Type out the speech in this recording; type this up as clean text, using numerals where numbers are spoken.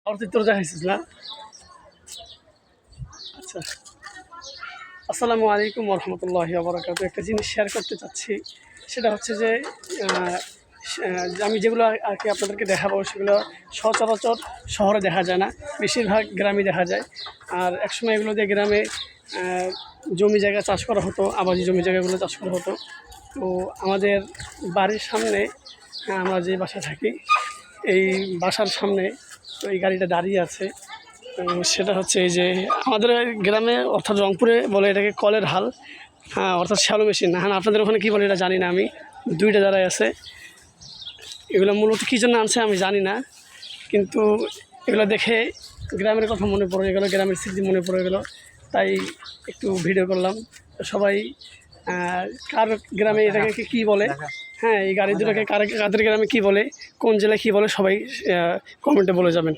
আর তুই তোর দেখাইছিস না? আচ্ছা, আসসালামু আলাইকুম রহমতুল্লাহি ওয়া একটা জিনিস শেয়ার করতে চাচ্ছি। সেটা হচ্ছে যে আমি যেগুলো আর কি আপনাদেরকে দেখাবো সেগুলো সচরাচর শহরে দেখা যায় না, বেশিরভাগ গ্রামে দেখা যায়। আর একসময় এগুলো দিয়ে গ্রামে জমি জায়গা চাষ করা হতো, আবাদি জমি জায়গাগুলো চাষ করা হতো। তো আমাদের বাড়ির সামনে, আমরা যে বাসায় থাকি এই বাসার সামনে তো এই গাড়িটা দাঁড়িয়ে আছে। তো সেটা হচ্ছে এই যে আমাদের গ্রামে অর্থাৎ রংপুরে বলে এটাকে কলের হাল, হ্যাঁ, অর্থাৎ শ্যালো মেশিন। হ্যাঁ, আপনাদের ওখানে কী বলে এটা জানি না আমি। দুইটা দাঁড়ায় আছে, এগুলো মূলত কী জন্য আনছে আমি জানি না, কিন্তু এগুলো দেখে গ্রামের কথা মনে পড়ে গেলো, গ্রামের স্মৃতি মনে পড়ে গেলো, তাই একটু ভিডিও করলাম। সবাই কার গ্রামে এটাকে কী বলে, হ্যাঁ, এই গাড়ি দুটোকে কাদের গ্রামে কী বলে, কোন জেলায় কী বলে, সবাই কমেন্টে বলে যাবেন।